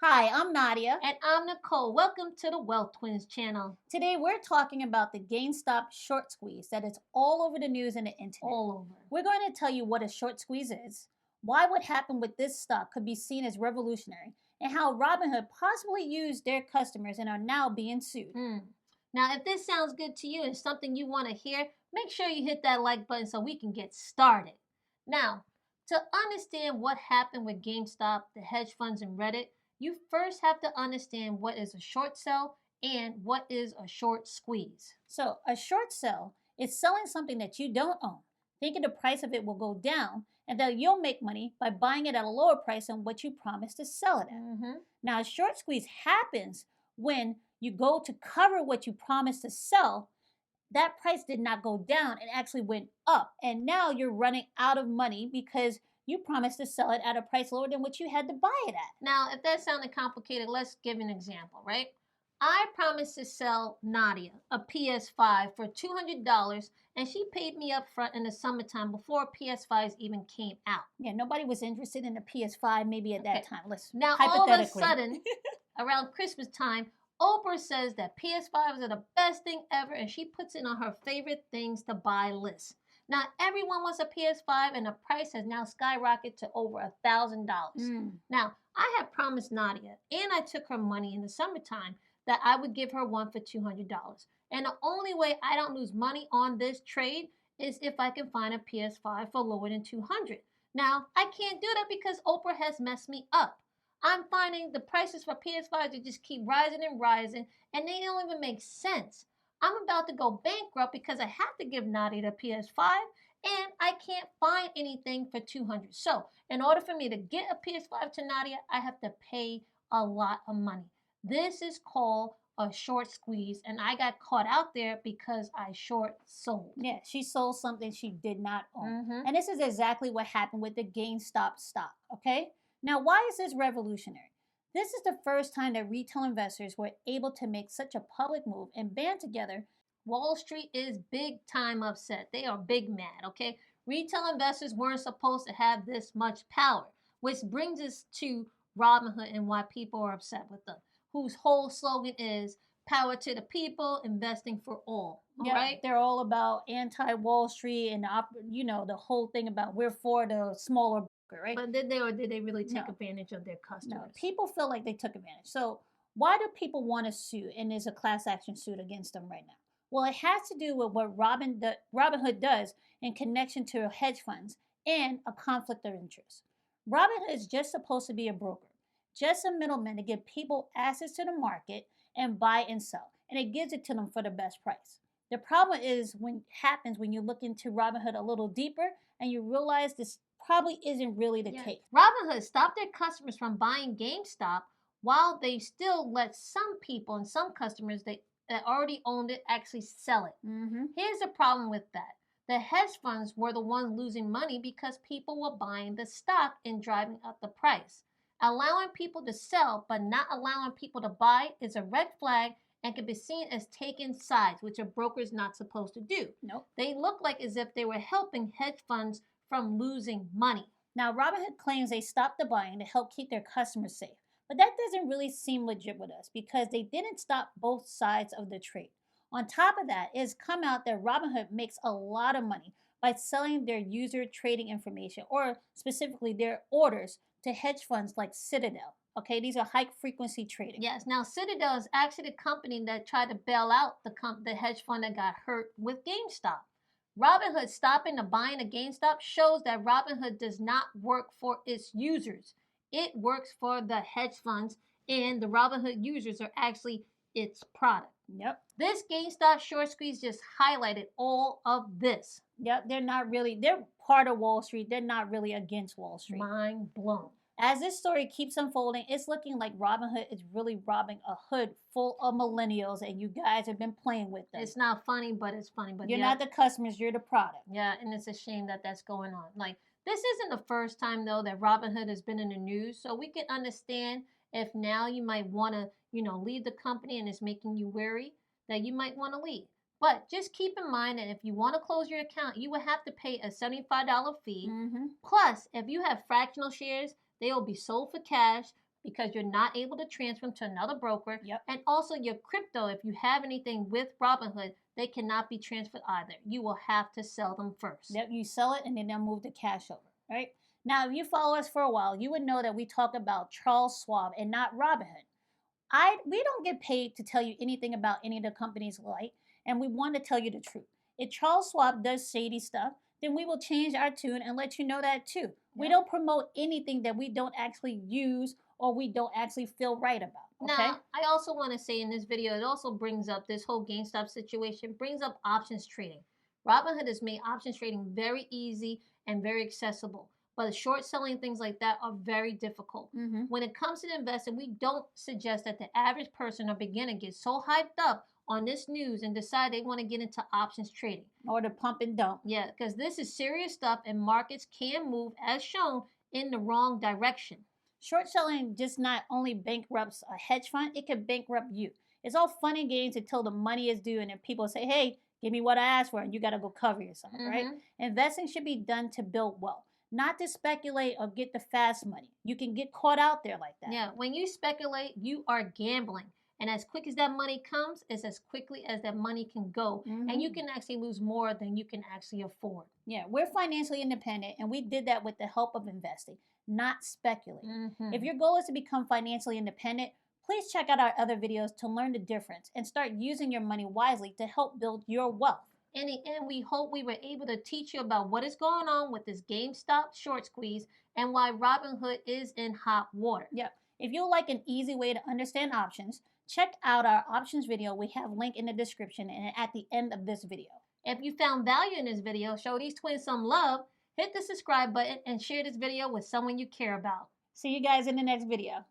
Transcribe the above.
Hi, I'm Nadia. And I'm Nicole. Welcome to the Wealth Twins channel. Today we're talking about the GameStop short squeeze that is all over the news and the internet. All over. We're going to tell you what a short squeeze is, why what happened with this stock could be seen as revolutionary, and how Robinhood possibly used their customers and are now being sued. Now, if this sounds good to you and something you want to hear, make sure you hit that like button so we can get started. Now, to understand what happened with GameStop, the hedge funds, and Reddit, you first have to understand what is a short sell and what is a short squeeze. So, a short sell is selling something that you don't own, thinking the price of it will go down and that you'll make money by buying it at a lower price than what you promised to sell it at. Now, a short squeeze happens when you go to cover what you promised to sell. That price did not go down, it actually went up. And now you're running out of money because you promised to sell it at a price lower than what you had to buy it at. Now, if that sounded complicated, let's give an example, right? I promised to sell Nadia a PS5 for $200, and she paid me up front in the summertime before PS5s even came out. Yeah, nobody was interested in the PS5 maybe at that time. Now, all of a sudden, around Christmas time, Oprah says that PS5s are the best thing ever, and she puts it on her favorite things to buy list. Now, everyone wants a PS5, and the price has now skyrocketed to over $1,000. Now, I had promised Nadia, and I took her money in the summertime, that I would give her one for $200. And the only way I don't lose money on this trade is if I can find a PS5 for lower than $200. Now, I can't do that because Oprah has messed me up. I'm finding the prices for PS5s that just keep rising and rising, and they don't even make sense. I'm about to go bankrupt because I have to give Nadia the PS5, and I can't find anything for $200. So, in order for me to get a PS5 to Nadia, I have to pay a lot of money. This is called a short squeeze, and I got caught out there because I short sold. Yeah, she sold something she did not own. And this is exactly what happened with the GameStop stock, okay? Now, why is this revolutionary? This is the first time that retail investors were able to make such a public move and band together. Wall Street is big time upset. They are big mad, okay? Retail investors weren't supposed to have this much power, which brings us to Robinhood and why people are upset with them, whose whole slogan is power to the people, investing for all. Right? They're all about anti-Wall Street and the whole thing about we're for the smaller broker, right? But did they really take advantage of their customers? No, people feel like they took advantage. So why do people want to sue? And there's a class action suit against them right now. Well, it has to do with what Robinhood does in connection to hedge funds and a conflict of interest. Robinhood is just supposed to be a broker, just a middleman to give people access to the market and buy and sell, and it gives it to them for the best price. The problem is when you look into Robinhood a little deeper and you realize this probably isn't really the case. Robinhood stopped their customers from buying GameStop while they still let some people and some customers that already owned it actually sell it. Here's the problem with that. The hedge funds were the ones losing money because people were buying the stock and driving up the price. Allowing people to sell but not allowing people to buy is a red flag and can be seen as taking sides, which a broker is not supposed to do. Nope. They look like as if they were helping hedge funds from losing money. Now, Robinhood claims they stopped the buying to help keep their customers safe. But that doesn't really seem legit with us because they didn't stop both sides of the trade. On top of that, it's come out that Robinhood makes a lot of money by selling their user trading information, or specifically their orders, to hedge funds like Citadel. Okay, these are high frequency trading. Yes, now Citadel is actually the company that tried to bail out the hedge fund that got hurt with GameStop. Robinhood stopping the buying of GameStop shows that Robinhood does not work for its users. It works for the hedge funds, and the Robinhood users are actually its product. Yep. This GameStop short squeeze just highlighted all of this. Yep, they're part of Wall Street. They're not really against Wall Street. Mind blown. As this story keeps unfolding, it's looking like Robinhood is really robbing a hood full of millennials, and you guys have been playing with them. It's not funny, but it's funny. But you're not the customers, you're the product. Yeah, and it's a shame that that's going on. Like, this isn't the first time, though, that Robinhood has been in the news, so we can understand if now you might want to, leave the company and it's making you wary, that you might want to leave. But just keep in mind that if you want to close your account, you will have to pay a $75 fee. Plus, if you have fractional shares, they will be sold for cash, because you're not able to transfer them to another broker. Yep. And also your crypto, if you have anything with Robinhood, they cannot be transferred either. You will have to sell them first. Yep, you sell it and then they'll move the cash over, right? Now, if you follow us for a while, you would know that we talk about Charles Schwab and not Robinhood. We don't get paid to tell you anything about any of the companies like, and we want to tell you the truth. If Charles Schwab does shady stuff, then we will change our tune and let you know that too. We don't promote anything that we don't actually use or we don't actually feel right about. Okay? Now, I also want to say in this video, it also brings up this whole GameStop situation, brings up options trading. Robinhood has made options trading very easy and very accessible. But short selling, things like that are very difficult. When it comes to investing, we don't suggest that the average person or beginner gets so hyped up on this news and decide they want to get into options trading. Or to pump and dump. Yeah, because this is serious stuff and markets can move, as shown, in the wrong direction. Short selling just not only bankrupts a hedge fund, it could bankrupt you. It's all fun and games until the money is due and then people say, hey, give me what I asked for, and you got to go cover yourself, right? Investing should be done to build wealth, not to speculate or get the fast money. You can get caught out there like that. Yeah, when you speculate, you are gambling. And as quick as that money comes, it's as quickly as that money can go. And you can actually lose more than you can actually afford. Yeah, we're financially independent, and we did that with the help of investing, not speculating. If your goal is to become financially independent, please check out our other videos to learn the difference and start using your money wisely to help build your wealth. In the end, we hope we were able to teach you about what is going on with this GameStop short squeeze and why Robinhood is in hot water. Yep. If you like an easy way to understand options, check out our options video. We have a link in the description and at the end of this video. If you found value in this video, show these twins some love, hit the subscribe button, and share this video with someone you care about. See you guys in the next video.